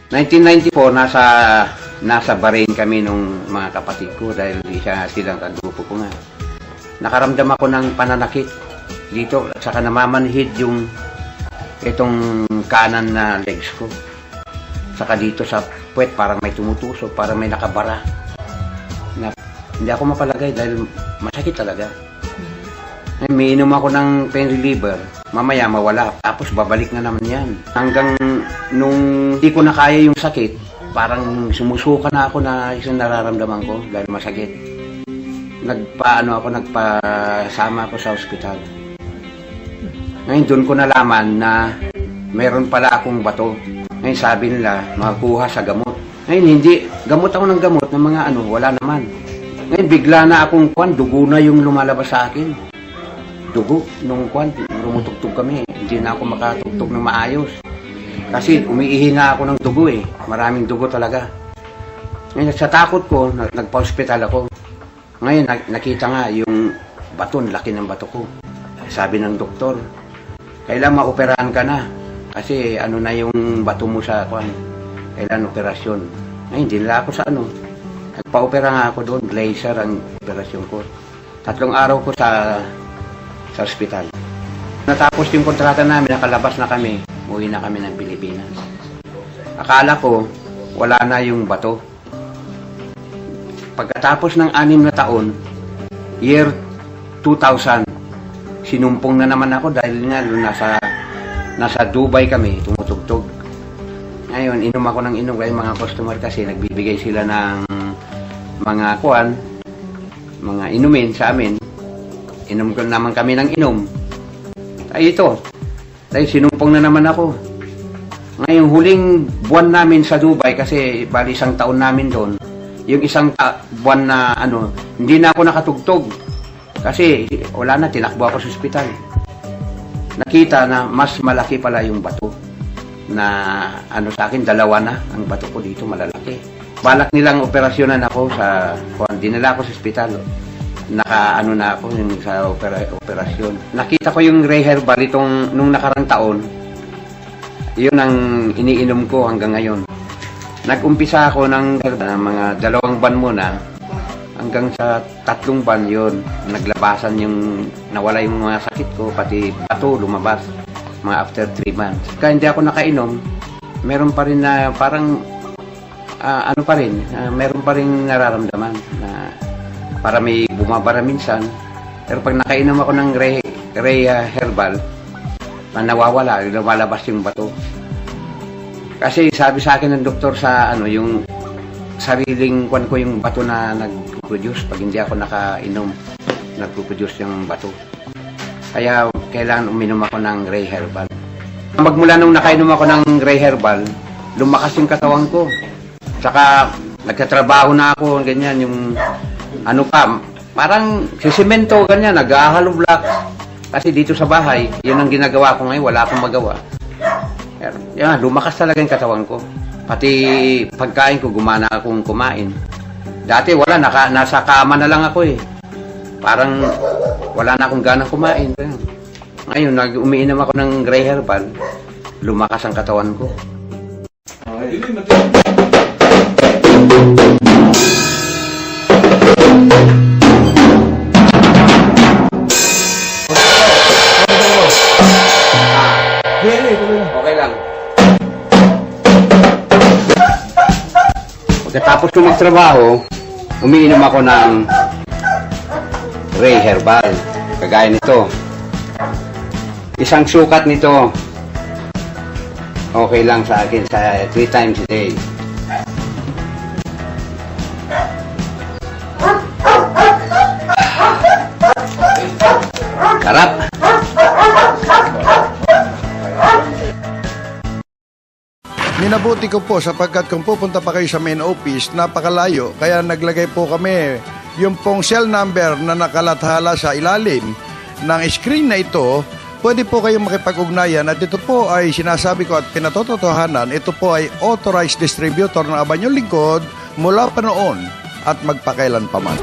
1994, nasa Bahrain kami nung mga kapatid ko dahil silang kagrupo ko nga. Nakaramdam ako ng pananakit dito at saka namamanhid yung itong kanan na legs ko. Saka dito sa puwet parang may tumutusok, parang may nakabara. Hindi ako mapalagay dahil masakit talaga. May inom ako ng pain reliever, mamaya mawala, tapos babalik na naman yan. Hanggang nung hindi ko na kaya yung sakit, parang sumusuka na ako na isang nararamdaman ko dahil masakit. Nagpasama ako sa ospital. Ngayon doon ko nalaman na mayroon pala akong bato. Ngayon sabi nila, makuha sa gamot. Ngayon hindi, gamot ako ng gamot ng mga wala naman. Ngayon bigla na akong dugo na yung lumalabas sa akin. Dugo, nung rumutugtog kami, hindi na ako makatugtog ng maayos. Kasi umiihi na ako ng dugo maraming dugo talaga. Ngayon sa takot ko, nagpa-hospital ako. Ngayon nakita nga yung baton, laki ng bato ko. Sabi ng doktor, kailangan maoperahan ka na. Kasi na yung bato mo sa kailangan operasyon. Ngayon hindi nila ako sa nagpa-opera nga ako doon, laser ang operasyon ko. 3 araw ko sa ospital. Natapos yung kontrata namin, nakalabas na kami, uwi na kami ng Pilipinas. Akala ko, wala na yung bato. Pagkatapos ng 6 na taon, year 2000, sinumpong na naman ako dahil nga nasa Dubai kami, tumutugtog. Ngayon, inom ako ng inom kasi mga customer kasi nagbibigay sila ng mga mga inumin sa amin. Inom ko naman kami ng inom. Ay ito, dahil sinumpong na naman ako. Ngayon, huling buwan namin sa Dubai, kasi bali 1 taon namin doon, yung 1 buwan na hindi na ako nakatugtog. Kasi wala na, tinakbo ako sa ospital. Nakita na mas malaki pala yung bato. Na sa akin, 2 na ang bato ko dito, malalaki. Balak nilang operasyonan ako dinala ako sa ospital. Na ako yung sa operasyon. Nakita ko yung Ray Herbal nung nakarang taon. Yun ang iniinom ko hanggang ngayon. Nag-umpisa ako ng mga 2 buwan muna hanggang sa 3 buwan yun. Naglabasan nawala yung mga sakit ko, pati bato lumabas mga after 3 months. Kaya hindi ako nakainom, meron pa rin na parang meron pa rin nararamdaman na para may bumabara minsan. Pero pag nakainom ako ng Ray Herbal, nawawala, lumalabas yung bato. Kasi sabi sa akin ng doktor sa yung sariling ko yung bato na nag-produce. Pag hindi ako nakainom, nag-produce yung bato. Kaya kailangan uminom ako ng Ray Herbal. Magmula nung nakainom ako ng Ray Herbal, lumakas yung katawan ko. Saka nagkatrabaho na ako, ganyan, yung parang sisemento, ganyan, nag-ahalo block. Kasi dito sa bahay, yun ang ginagawa ko ngayon, wala akong magawa. Yan, lumakas talaga yung katawan ko. Pati pagkain ko, gumana akong kumain. Dati wala, nasa kama na lang ako Parang wala na akong ganang kumain. Ngayon, umiinom ako ng Ray Herbal, lumakas ang katawan ko. Okay lang. Pagkatapos ko magtrabaho, umiinom ako ng Ray Herbal. Kagaya nito. Isang sukat nito, okay lang sa akin sa 3 times a day. Sarap. Minabuti ko po sapagkat kung pupunta pa kayo sa main office, napakalayo. Kaya naglagay po kami yung pong cell number na nakalathala sa ilalim ng screen na ito. Pwede po kayong makipag-ugnayan at ito po ay sinasabi ko at pinatotohanan. Ito po ay authorized distributor ng Abanyong Lingkod mula pa noon at magpakailan pa man.